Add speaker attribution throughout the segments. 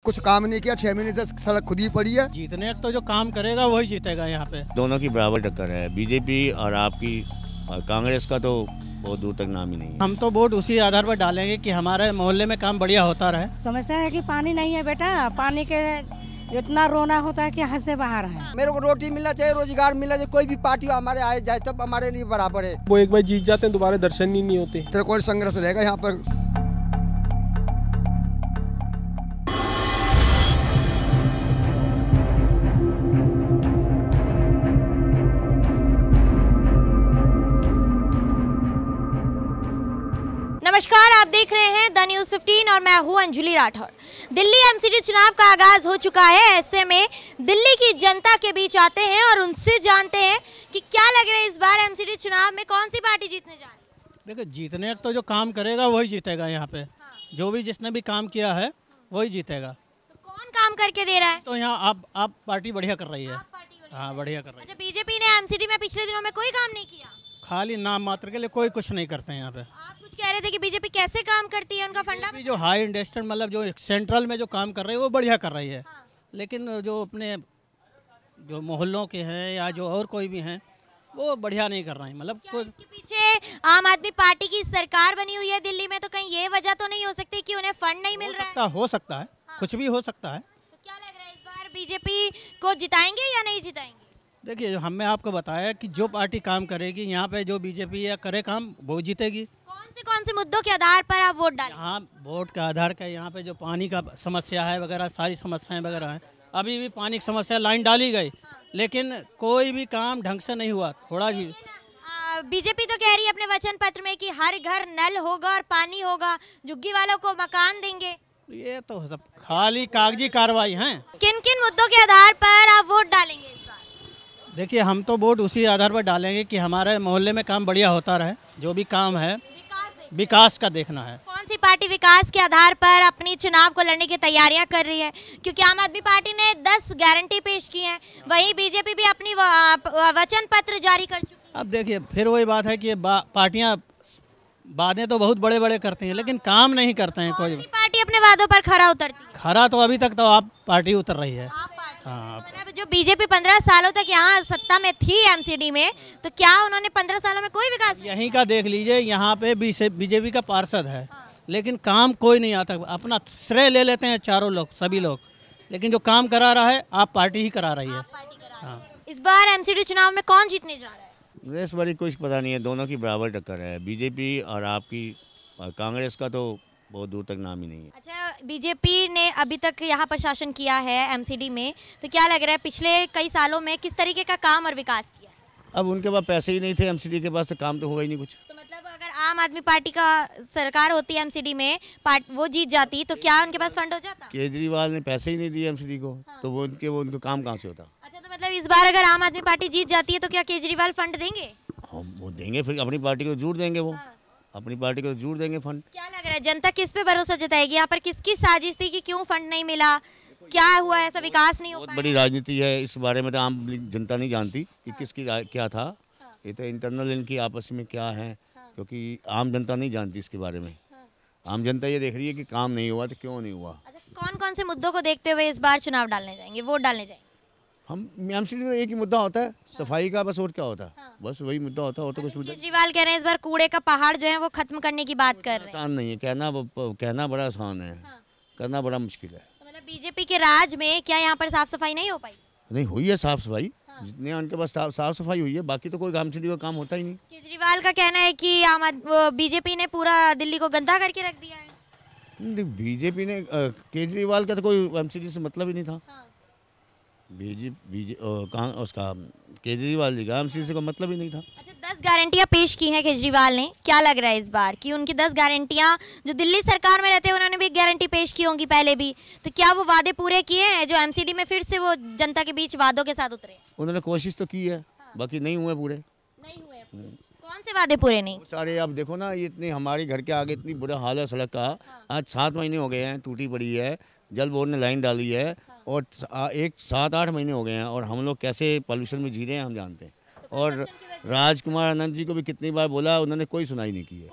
Speaker 1: कुछ काम नहीं किया, 6 महीने से सड़क खुद ही पड़ी है।
Speaker 2: जीतने तो जो काम करेगा वही जीतेगा यहाँ पे।
Speaker 3: दोनों की बराबर टक्कर है, बीजेपी और आपकी और कांग्रेस का तो बहुत दूर तक नाम ही नहीं है।
Speaker 2: हम तो वोट उसी आधार पर डालेंगे कि हमारे मोहल्ले में काम बढ़िया होता रहे।
Speaker 4: समस्या है कि पानी नहीं है बेटा, पानी के इतना रोना होता है कि हद से बाहर है।
Speaker 5: मेरे को रोटी मिलना चाहिए, रोजगार मिलना चाहिए, कोई भी पार्टी हमारे आए जाए तब हमारे लिए बराबर है।
Speaker 6: वो एक बार जीत जाते हैं दोबारा दर्शन ही नहीं होते।
Speaker 1: तेरा कोई संघर्ष रहेगा यहाँ पर।
Speaker 7: नमस्कार, आप देख रहे हैं द न्यूज़ 15 और मैं हूं अंजलि राठौर। दिल्ली एमसीडी चुनाव का आगाज हो चुका है। ऐसे में दिल्ली की जनता के बीच आते हैं और उनसे जानते हैं कि क्या लग रहा है इस बार एमसीडी चुनाव में कौन सी पार्टी जीतने जा रही है।
Speaker 2: देखो, जीतने तो जो काम करेगा वही जीतेगा यहाँ पे। जो भी जिसने भी काम किया है वही जीतेगा।
Speaker 7: तो कौन काम करके दे रहा है?
Speaker 2: तो यहाँ आप पार्टी बढ़िया कर रही है। हाँ, बढ़िया कर रही है।
Speaker 7: अच्छा, बीजेपी ने एमसीडी में पिछले दिनों में कोई काम नहीं किया?
Speaker 2: खाली नाम मात्र के लिए कोई कुछ नहीं करते हैं यहाँ पे।
Speaker 7: आप कुछ कह रहे थे कि बीजेपी कैसे काम करती है, उनका फंडा
Speaker 2: जो हाई इंडस्ट्रियल मतलब जो सेंट्रल में जो काम कर रही है वो बढ़िया कर रही है। लेकिन जो अपने जो मोहल्लों के हैं या जो और कोई भी हैं वो बढ़िया नहीं कर रहे हैं। मतलब
Speaker 7: इसके पीछे आम आदमी पार्टी की सरकार बनी हुई है दिल्ली में, तो कहीं ये वजह तो नहीं हो सकती कि उन्हें फंड नहीं मिल रहा है?
Speaker 2: हो सकता है, कुछ भी हो सकता है।
Speaker 7: तो क्या लग रहा है इस बार बीजेपी को जिताएंगे या नहीं जिताएंगे?
Speaker 2: देखिए, हमने आपको बताया कि जो पार्टी काम करेगी यहाँ पे, जो बीजेपी या करे काम वो जीतेगी।
Speaker 7: कौन से मुद्दों के आधार पर आप वोट डालें?
Speaker 2: हाँ, वोट के आधार का यहाँ पे जो पानी का समस्या है वगैरह, सारी समस्याएं वगैरह हैं। अभी भी पानी की समस्या लाइन डाली गई, लेकिन कोई भी काम ढंग से नहीं हुआ। थोड़ा भी
Speaker 7: बीजेपी तो कह रही है अपने वचन पत्र में कि हर घर नल होगा और पानी होगा, झुग्गी वालों को मकान देंगे।
Speaker 2: ये तो सब खाली कागजी कार्रवाई है।
Speaker 7: किन किन मुद्दों के आधार पर आप वोट डालेंगे इस बार?
Speaker 2: देखिए, हम तो वोट उसी आधार पर डालेंगे कि हमारे मोहल्ले में काम बढ़िया होता रहे। जो भी काम है विकास का देखना है।
Speaker 7: कौन सी पार्टी विकास के आधार पर अपनी चुनाव को लड़ने की तैयारियां कर रही है? क्योंकि आम आदमी पार्टी ने 10 गारंटी पेश की हैं, वहीं बीजेपी भी अपनी वचन पत्र जारी कर चुकी है।
Speaker 2: अब देखिए, फिर वही बात है कि पार्टियां वादे तो बहुत बड़े बड़े करते हैं लेकिन काम नहीं करते हैं। कोई
Speaker 7: पार्टी अपने वादों पर खरा उतरती है?
Speaker 2: खरा तो अभी तक तो आप पार्टी उतर रही है।
Speaker 7: हाँ, मतलब जो बीजेपी 15 सालों तक यहाँ सत्ता में थी एमसीडी में, तो क्या उन्होंने 15 सालों में कोई विकास?
Speaker 2: यहीं का देख लीजिए, यहाँ पे बीजेपी का पार्षद है। लेकिन काम कोई नहीं आता। अपना श्रेय ले लेते हैं चारों लोग, सभी लोग, लेकिन जो काम करा रहा है आप पार्टी ही करा रही है। हाँ।
Speaker 7: इस बार एमसीडी चुनाव में कौन जीतने जा रहा है?
Speaker 3: रेस बड़ी कुछ पता नहीं है, दोनों की बराबर टक्कर है, बीजेपी और आपकी और कांग्रेस का तो बहुत दूर तक नाम ही नहीं है।
Speaker 7: अच्छा, बीजेपी ने अभी तक यहाँ पर शासन किया है एमसीडी में, तो क्या लग रहा है पिछले कई सालों में किस तरीके का काम और विकास किया?
Speaker 3: अब उनके पास पैसे ही नहीं थे एमसीडी के पास, तो काम तो होगा ही नहीं कुछ।
Speaker 7: तो मतलब अगर आम आदमी पार्टी का सरकार होती है एमसीडी में, वो जीत जाती, तो क्या उनके पास फंड हो जाता?
Speaker 3: केजरीवाल ने पैसे ही नहीं दिए एमसीडी को। हाँ। तो वो उनको काम कहाँ से होता?
Speaker 7: अच्छा, तो मतलब इस बार अगर आम आदमी पार्टी जीत जाती है तो क्या केजरीवाल फंड देंगे?
Speaker 3: वो देंगे, फिर अपनी पार्टी को जरूर देंगे। वो अपनी पार्टी को जरूर देंगे फंड।
Speaker 7: क्या लग रहा है जनता किस पे भरोसा जताएगी? यहाँ पर किसकी साजिश थी कि क्यों फंड नहीं मिला, क्या हुआ, ऐसा विकास नहीं हो पाया?
Speaker 3: बहुत बड़ी राजनीति है, इस बारे में तो आम जनता नहीं जानती कि किसकी क्या था। ये तो इंटरनल इनकी आपस में क्या है, क्योंकि आम जनता नहीं जानती इसके बारे में। आम जनता ये देख रही है कि काम नहीं हुआ तो क्यों नहीं हुआ।
Speaker 7: अच्छा, कौन कौन से मुद्दों को देखते हुए इस बार चुनाव डालने जाएंगे, वोट डालने जाएंगे?
Speaker 3: हम एमसीडी में एक ही मुद्दा होता है, सफाई का, बस और क्या होता है? बस वही मुद्दा होता है, और तो कुछ मुद्दा।
Speaker 7: केजरीवाल कह रहे हैं इस बार कूड़े का पहाड़ जो है वो खत्म करने की बात कर रहे हैं।
Speaker 3: आसान नहीं है कहना बड़ा आसान है, करना बड़ा मुश्किल है।
Speaker 7: तो मतलब बीजेपी के राज में क्या यहाँ पर साफ सफाई नहीं हो पाई?
Speaker 3: नहीं हुई है साफ सफाई, जितने उनके पास साफ सफाई हुई है, बाकी तो कोई एमसीडी का काम होता ही नहीं।
Speaker 7: केजरीवाल का कहना है कि बीजेपी ने पूरा दिल्ली को गंदा करके रख दिया है।
Speaker 3: बीजेपी ने केजरीवाल का तो कोई एमसीडी से मतलब ही नहीं था। उसका केजरीवाल जी का एमसीडी से कोई मतलब ही नहीं था।
Speaker 7: अच्छा, 10 गारंटियां पेश की हैं केजरीवाल ने। क्या लग रहा है इस बार कि उनकी 10 गारंटियां, जो दिल्ली सरकार में रहते हैं उन्होंने भी गारंटी पेश की होंगी पहले भी, तो क्या वो वादे पूरे किए हैं जो एमसीडी में फिर से वो जनता के बीच वादों के साथ उतरे?
Speaker 3: उन्होंने कोशिश तो की है, बाकी नहीं हुए पूरे।
Speaker 7: नहीं हुए? कौन से वादे पूरे नहीं?
Speaker 3: सारे आप देखो ना, ये इतनी हमारे घर के आगे इतनी बुरा हाल है सड़क का। आज 7 महीने हो गए हैं, टूटी पड़ी है, जल बोर्ड ने लाइन डाली है, और 7-8 महीने हो गए हैं, और हम लोग कैसे पॉल्यूशन में जी रहे हैं हम जानते हैं। और राजकुमार आनंद जी को भी कितनी बार बोला, उन्होंने कोई सुनाई नहीं की है।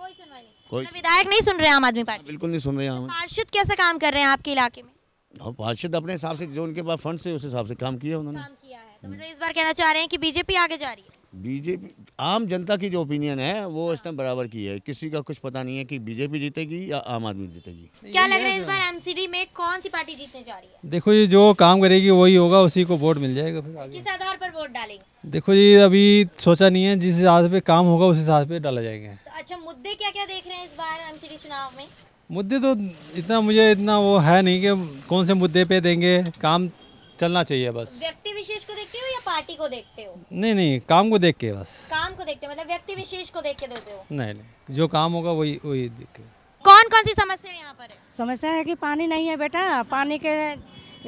Speaker 3: कोई
Speaker 7: विधायक नहीं सुन रहे आम आदमी पार्टी?
Speaker 3: बिल्कुल नहीं सुन रहे हैं।
Speaker 7: पार्षद कैसा काम कर रहे हैं आपके इलाके में?
Speaker 3: और पार्षद अपने हिसाब से जो उनके पास फंड से उस हिसाब से काम किया उन्होंने।
Speaker 7: काम किया है तो मतलब इस बार कहना चाह रहे हैं कि बीजेपी आगे जा रही है।
Speaker 3: बीजेपी आम जनता की जो ओपिनियन है वो इस टाइम बराबर की है, किसी का कुछ पता नहीं है कि बीजेपी जीतेगी या आम आदमी जीतेगी।
Speaker 7: क्या लग रहा है इस बार एमसीडी में कौन सी पार्टी जीतने जा रही है?
Speaker 8: देखो ये जो काम करेगी वही होगा, उसी को वोट मिल जाएगा फिर आगे।
Speaker 7: किस आधार पर वोट डालेंगे?
Speaker 8: देखो जी अभी सोचा नहीं है, जिस हिसाब से काम होगा उस हिसाब से डाला जाएगा।
Speaker 7: तो अच्छा मुद्दे क्या क्या देख रहे हैं इस बार एमसीडी चुनाव में?
Speaker 8: मुद्दे तो इतना वो है नहीं कि कौन से मुद्दे पे देंगे, काम चलना चाहिए बस।
Speaker 7: व्यक्ति विशेष को देखते हो या पार्टी को देखते हो?
Speaker 8: नहीं काम को देख के बस।
Speaker 7: काम को देखते हो मतलब व्यक्ति विशेष को देख के देते हो?
Speaker 8: नहीं जो काम होगा वही देख के।
Speaker 7: कौन कौन सी समस्या यहाँ पर है?
Speaker 4: समस्या है कि पानी नहीं है बेटा, पानी के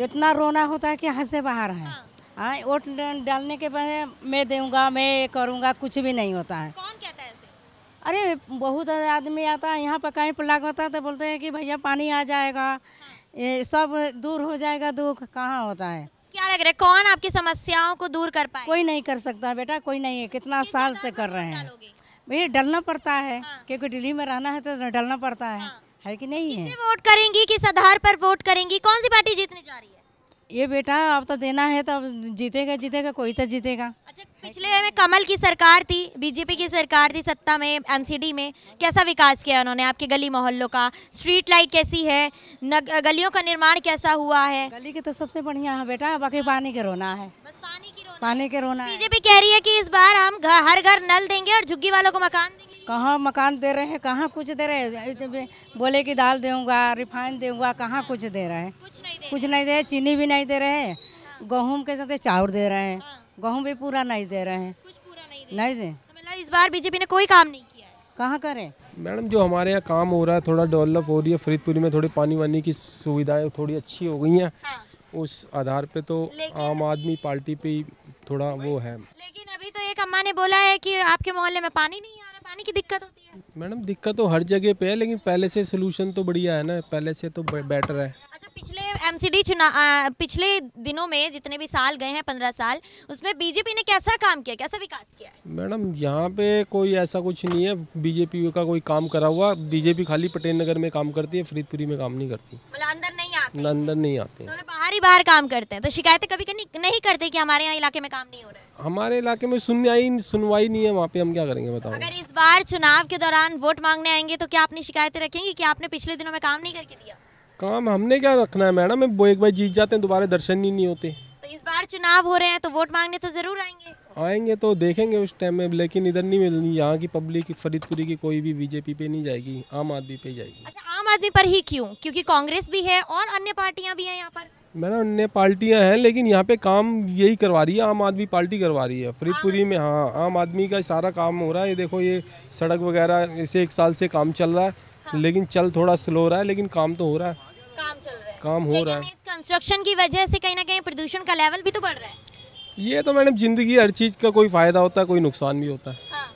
Speaker 4: इतना रोना होता है कि हद से बाहर है। हाँ वोट डालने के बाद मैं दूंगा, मैं करूँगा, कुछ भी नहीं होता है।
Speaker 7: कौन कहता है ऐसे?
Speaker 4: अरे बहुत आदमी आता है यहाँ पर, कहीं पर लग होता है तो बोलते हैं कि भैया पानी आ जाएगा, ये सब दूर हो जाएगा। दुख कहाँ होता है?
Speaker 7: क्या लग रहा है कौन आपकी समस्याओं को दूर कर पाए?
Speaker 4: कोई नहीं कर सकता बेटा, कोई नहीं है। कितना साल से कर रहे हैं भैया, डलना पड़ता है क्योंकि दिल्ली में रहना है तो डलना पड़ता है कि नहीं है?
Speaker 7: वोट करेंगी किस आधार पर वोट करेंगी? कौन सी पार्टी जीतने जा रही है?
Speaker 4: ये बेटा अब तो देना है तो अब जीतेगा कोई तो जीतेगा।
Speaker 7: अच्छा पिछले में कमल की सरकार थी, बीजेपी की सरकार थी सत्ता में, एमसीडी में कैसा विकास किया उन्होंने आपके गली मोहल्लों का? स्ट्रीट लाइट कैसी है? गलियों का निर्माण कैसा हुआ है?
Speaker 4: गली के तो सबसे बढ़िया है बेटा, बाकी पानी के रोना है।
Speaker 7: बस
Speaker 4: पानी के रोना है।
Speaker 7: बीजेपी कह रही है कि इस बार हम हर घर नल देंगे और झुग्गी वालों को मकान देंगे।
Speaker 4: कहाँ मकान दे रहे हैं, कहाँ कुछ दे रहे हैं? बोले कि दाल दूंगा, रिफाइन दूंगा, कहाँ कुछ दे रहे हैं? कुछ नहीं दे, चीनी भी नहीं दे रहे हैं, गेहूँ के साथ चाउर दे रहे हैं, गेहूँ भी पूरा नहीं दे रहे हैं,
Speaker 7: कुछ पूरा
Speaker 4: नहीं दे।
Speaker 7: मतलब इस बार बीजेपी ने कोई काम नहीं किया है।
Speaker 4: कहाँ करे
Speaker 6: मैडम? जो हमारे यहाँ काम हो रहा है थोड़ा डेवलप हो रही है, फरीदपुरी में थोड़ी पानी वानी की सुविधाएं थोड़ी अच्छी हो गई हैं। उस आधार पे तो आम आदमी पार्टी पे ही थोड़ा वो है।
Speaker 7: लेकिन अभी तो एक अम्मा ने बोला है कि आपके मोहल्ले में पानी नहीं आ रहा, पानी की दिक्कत होती है।
Speaker 6: मैडम दिक्कत तो हर जगह पे है, लेकिन पहले से सोल्यूशन तो बढ़िया है ना, पहले से तो बेटर है।
Speaker 7: अच्छा पिछले एमसीडी पिछले दिनों में जितने भी साल गए हैं 15 साल, उसमें बीजेपी ने कैसा काम किया, कैसा विकास किया है?
Speaker 6: मैडम यहाँ पे कोई ऐसा कुछ नहीं है बीजेपी का कोई काम करा हुआ। बीजेपी खाली पटेल नगर में काम करती है, फरीदपुरी में काम नहीं करती।
Speaker 7: मतलब अंदर नहीं आते?
Speaker 6: अंदर नहीं आते,
Speaker 7: तो बाहर काम करते हैं। तो शिकायतें कभी नहीं करते कि हमारे यहाँ इलाके में काम नहीं हो रहा है?
Speaker 6: हमारे इलाके में सुनवाई नहीं है, वहाँ पे हम क्या करेंगे बताओ?
Speaker 7: अगर इस बार चुनाव के दौरान वोट मांगने आएंगे तो क्या अपनी शिकायतें रखेंगे कि आपने पिछले दिनों में काम नहीं करके दिया?
Speaker 6: काम हमने क्या रखना है मैडम, वो एक बार जीत जाते हैं दोबारा दर्शन ही नहीं होते।
Speaker 7: तो इस बार चुनाव हो रहे हैं तो वोट मांगने तो जरूर
Speaker 6: आएंगे तो देखेंगे उस टाइम में, लेकिन इधर नहीं मिलनी। यहाँ की पब्लिक फरीदपुरी की कोई भी बीजेपी पे नहीं जाएगी, आम आदमी पे जाएगी।
Speaker 7: अच्छा आम आदमी पर ही क्यों? क्योंकि कांग्रेस भी है और अन्य पार्टियां भी हैं यहाँ पर।
Speaker 6: मैडम अन्य पार्टियां हैं लेकिन यहाँ पे काम यही करवा रही है, आम आदमी पार्टी करवा रही है फरीदपुरी में। हाँ आम आदमी का सारा काम हो रहा है। ये देखो ये सड़क वगैरह इसे 1 साल से काम चल रहा है, लेकिन चल थोड़ा स्लो रहा है, लेकिन काम तो हो रहा है,
Speaker 7: काम चल रहा है,
Speaker 6: काम हो रहा है।
Speaker 7: इस कंस्ट्रक्शन की वजह से कहीं ना कहीं प्रदूषण का लेवल भी तो बढ़ रहा है।
Speaker 6: ये तो मैडम जिंदगी, हर चीज़ का कोई फायदा होता है, कोई नुकसान भी होता है।
Speaker 7: हाँ,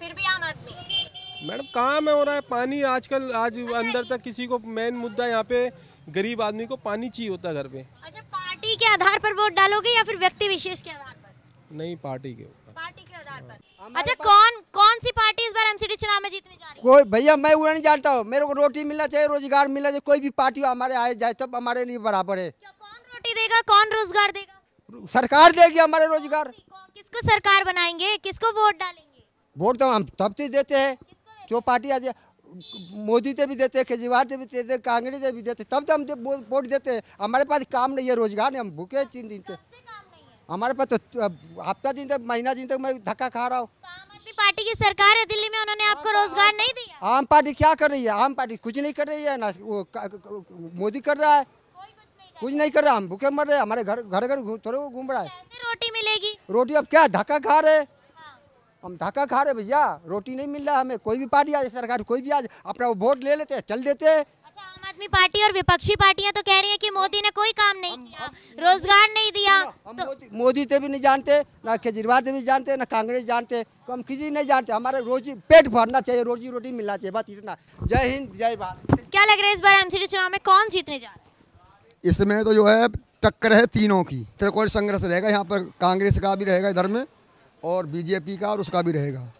Speaker 7: फिर भी आम आदमी
Speaker 6: मैडम काम है हो रहा है। पानी आजकल आज अंदर तक किसी को मेन मुद्दा यहाँ पे गरीब आदमी को पानी चाहिए होता है घर पे।
Speaker 7: अच्छा पार्टी के आधार पर वोट डालोगे या फिर व्यक्ति विशेष के आधार पर?
Speaker 6: नहीं पार्टी के ऊपर।
Speaker 7: पार्टी के आधार पर। अच्छा कौन सी पार्टी इस बार एमसीडी चुनाव में जीतने जा रही है?
Speaker 5: कोई भैया मैं वो नहीं जानता हूँ, मेरे को रोटी मिलना चाहिए, रोजगार मिलना चाहिए। कोई भी पार्टी हमारे आए जाए तब हमारे लिए बराबर है।
Speaker 7: कौन रोटी देगा, कौन रोजगार देगा?
Speaker 5: सरकार देगी हमारे रोजगार।
Speaker 7: किसको सरकार बनाएंगे, किसको वोट डालेंगे?
Speaker 5: वोट तो हम तब से देते हैं जो पार्टी आ जाए, मोदी से भी देते हैं, केजरीवाल से भी देते हैं, कांग्रेस से भी देते, तब तो हम वोट देते हैं। हमारे पास काम नहीं है, रोजगार नहीं, हम भूखे 3 दिन से। हमारे पास तो हफ्ता दिन तक, महीना दिन तक मैं धक्का खा रहा हूँ।
Speaker 7: आम आदमी पार्टी की सरकार है दिल्ली में, उन्होंने आपको रोजगार नहीं दिया?
Speaker 5: आम पार्टी क्या कर रही है? आम पार्टी कुछ नहीं कर रही है ना, वो मोदी कर रहा है, कुछ नहीं कर रहा। हम भूखे मर रहे हैं, हमारे घर थोड़े घूम रहा है।
Speaker 7: कैसे रोटी मिलेगी?
Speaker 5: रोटी अब क्या धक्का खा रहे, हम धक्का खा रहे भैया, रोटी नहीं मिल रहा हमें। कोई भी पार्टी आ जाए, सरकार कोई भी आ जाए, अपना वो वोट ले लेते हैं, चल देते हैं।
Speaker 7: अच्छा आम आदमी पार्टी और विपक्षी पार्टियां तो कह रही है कि मोदी ने कोई काम नहीं किया, रोजगार नहीं दिया।
Speaker 5: हम मोदी से भी नहीं जानते, ना केजरीवाल से भी जानते, ना कांग्रेस जानते, हम किसी नहीं जानते। हमारे रोजी पेट भरना चाहिए, रोजी रोटी मिलना चाहिए, बस इतना। जय हिंद जय भारत।
Speaker 7: क्या लग रहा है इस बार एमसीडी चुनाव में कौन जीतने जा रहा है?
Speaker 1: इसमें तो जो है टक्कर है तीनों की, त्रिकोण संघर्ष रहेगा यहाँ पर। कांग्रेस का भी रहेगा इधर में, और बीजेपी का और उसका भी रहेगा।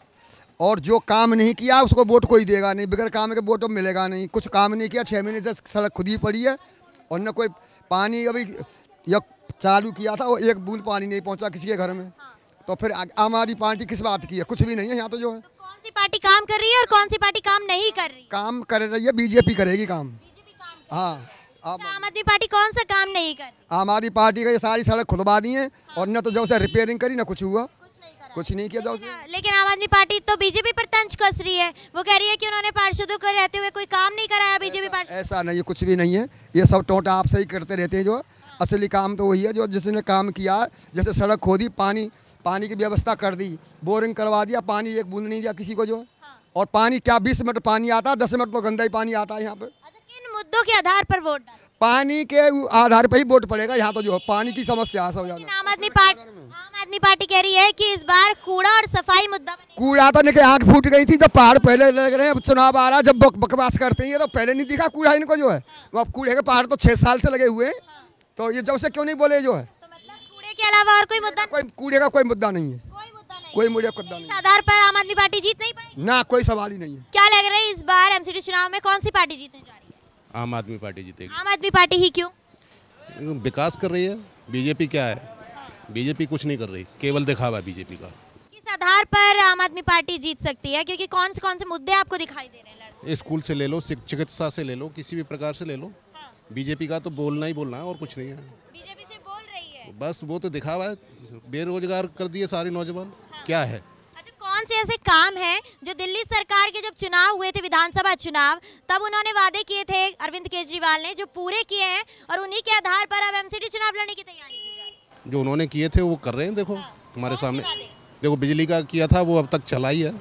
Speaker 1: और जो काम नहीं किया उसको वोट कोई देगा नहीं, बगैर काम के वोट मिलेगा नहीं। कुछ काम नहीं किया, 6 महीने से सड़क खुद ही पड़ी है और न कोई पानी अभी यह चालू किया था, वो एक बूंद पानी नहीं पहुंचा किसी के घर में। तो फिर आम आदमी पार्टी किस बात की है? कुछ भी नहीं है यहाँ तो जो है।
Speaker 7: तो कौन सी पार्टी काम कर रही है और कौन सी पार्टी काम नहीं कर रही?
Speaker 1: काम कर रही है बीजेपी करेगी काम।
Speaker 7: बीजेपी काम कर
Speaker 1: हाँ।
Speaker 7: अच्छा, आम आदमी पार्टी कौन सा काम नहीं कर रही?
Speaker 1: आम आदमी पार्टी का ये सारी सड़क खुदवा दी है और न तो जब से रिपेयरिंग करी ना कुछ हुआ, कुछ नहीं किया जब से।
Speaker 7: लेकिन आम आदमी पार्टी तो बीजेपी पर तंज कस रही है। वो कह रही है कि उन्होंने पार्षदों को रहते हुए कोई काम नहीं कराया बीजेपी पार्षद।
Speaker 1: ऐसा नहीं है, कुछ भी नहीं है। ये सब टोटा आप सही करते रहते हैं। जो असली काम तो वही है जो जिसने काम किया, जैसे सड़क खोदी, पानी की व्यवस्था कर दी, बोरिंग करवा दिया, पानी एक बूंद नहीं दिया किसी को जो है। और पानी क्या 20 मिनट पानी आता है, 10 मिनट तो गंदा ही पानी आता है यहाँ पे।
Speaker 7: अच्छा, किन मुद्दों के आधार पर वोट डालें?
Speaker 1: पानी के आधार पर ही वोट पड़ेगा यहाँ तो जो है। पानी की समस्या है सब ज्यादा।
Speaker 7: आम आदमी पार्टी कह रही है कि इस बार कूड़ा और सफाई मुद्दा बनेगा।
Speaker 1: कूड़ा तो निकल आँख फूट गई थी जब पहाड़ पहले लग रहे हैं। अब चुनाव आ रहा है, जब बकवास करते हैं तो पहले नहीं दिखा कूड़ा इनको जो है। अब कूड़े के पहाड़ तो 6 साल से लगे हुए हैं, तो ये जब से क्यों नहीं बोले जो है।
Speaker 7: तो मतलब कूड़े के अलावा और कोई मुद्दा?
Speaker 1: कोई कूड़े का कोई मुद्दा नहीं है, कोई मुद्दा नहीं।
Speaker 7: इस आधार पर आम आदमी पार्टी जीत नहीं पाएगी
Speaker 1: ना, कोई सवाल ही नहीं है।
Speaker 7: क्या लग रहा है इस बार एमसीडी चुनाव में कौन सी पार्टी जीतने जा रही है?
Speaker 9: आम आदमी पार्टी जीतेगी।
Speaker 7: आम आदमी पार्टी ही क्यों?
Speaker 9: विकास कर रही है। बीजेपी क्या है? बीजेपी कुछ नहीं कर रही, केवल दिखावा है बीजेपी का।
Speaker 7: किस आधार पर आम आदमी पार्टी जीत सकती है? क्योंकि कौन से मुद्दे आपको दिखाई दे रहे हैं?
Speaker 9: स्कूल से ले लो, चिकित्सा से ले लो, किसी भी प्रकार से ले लो। बीजेपी का तो बोलना ही बोलना है और कुछ नहीं है।
Speaker 7: बीजेपी से बोल रही है,
Speaker 9: बस वो तो दिखावा है। बेरोजगार कर दिए सारे नौजवान। क्या है?
Speaker 7: अच्छा, कौन से ऐसे काम हैं जो दिल्ली सरकार के जब चुनाव हुए थे, विधानसभा चुनाव, तब उन्होंने वादे किए थे अरविंद केजरीवाल ने, जो पूरे किए हैं और उन्हीं के आधार पर अब एमसीडी चुनाव लड़ने की तैयारी की जा रही है?
Speaker 9: जो उन्होंने किए थे वो कर रहे हैं। देखो हमारे सामने, देखो बिजली का किया था वो अब तक चला ही है।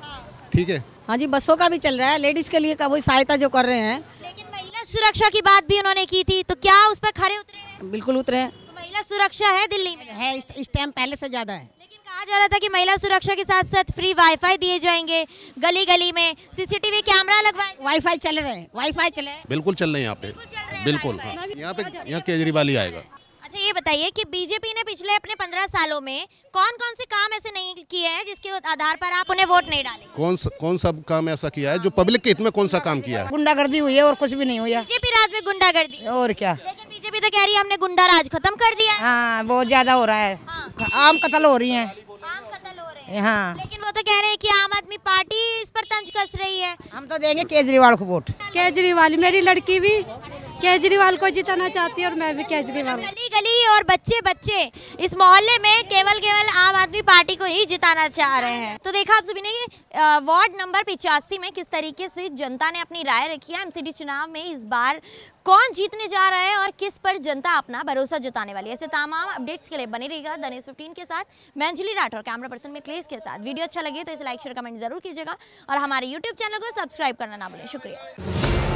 Speaker 9: ठीक है।
Speaker 4: हाँ जी, बसों का भी चल रहा है, लेडीज के लिए का वही सहायता जो कर रहे हैं।
Speaker 7: लेकिन महिला सुरक्षा की बात भी उन्होंने की थी, तो क्या उस पर खरे उतरे हैं?
Speaker 4: बिल्कुल उतरे हैं।
Speaker 7: तो महिला सुरक्षा है दिल्ली में?
Speaker 4: है, इस टाइम पहले से ज्यादा है।
Speaker 7: लेकिन कहा जा रहा था कि महिला सुरक्षा के साथ साथ फ्री वाईफाई दिए जाएंगे, गली गली में सीसीटीवी कैमरा लगवाए।
Speaker 4: वाईफाई चल रहे हैं, वाईफाई चले।
Speaker 9: बिल्कुल चल रहे हैं यहाँ पे, बिल्कुल। हाँ, यहाँ केजरीवाल ही आएगा।
Speaker 7: अच्छा, ये बताइए कि बीजेपी ने पिछले अपने 15 सालों में कौन कौन से काम ऐसे नहीं किए हैं जिसके आधार पर आप उन्हें वोट नहीं डालें?
Speaker 9: कौन सा काम ऐसा किया है जो पब्लिक के हित में? कौन सा काम किया है?
Speaker 4: गुंडागर्दी हुई है और कुछ भी नहीं हुआ।
Speaker 7: बीजेपी राज में गुंडागर्दी
Speaker 4: और क्या।
Speaker 7: लेकिन बीजेपी तो कह रही है हमने गुंडा राज खत्म कर दिया है।
Speaker 4: हाँ, बहुत ज्यादा हो रहा है। आम कत्ल हो रही है।
Speaker 7: आम कत्ल हो रहे हैं।
Speaker 4: हाँ,
Speaker 7: लेकिन वो तो कह रहे हैं कि आम आदमी पार्टी इस पर तंज कस रही है।
Speaker 4: हम तो देंगे केजरीवाल को वोट।
Speaker 10: केजरीवाल, मेरी लड़की भी केजरीवाल को जिताना चाहती है और मैं भी केजरीवाल।
Speaker 7: गली गली और बच्चे बच्चे इस मोहल्ले में केवल आम आदमी पार्टी को ही जिताना चाह रहे हैं। तो देखा आप सभी ने वार्ड नंबर 85 में किस तरीके से जनता ने अपनी राय रखी है एमसीडी चुनाव में इस बार कौन जीतने जा रहा है और किस पर जनता अपना भरोसा जताने वाली है। ऐसे तमाम अपडेट्स के लिए बने रहिएगा द न्यूज़ 15 के साथ। मैं अंजलि राठौर, कैमरा पर्सन में क्लेस के साथ। वीडियो अच्छा लगे तो इसे लाइक शेयर कमेंट जरूर कीजिएगा और हमारे यूट्यूब चैनल को सब्सक्राइब करना ना भूलें। शुक्रिया।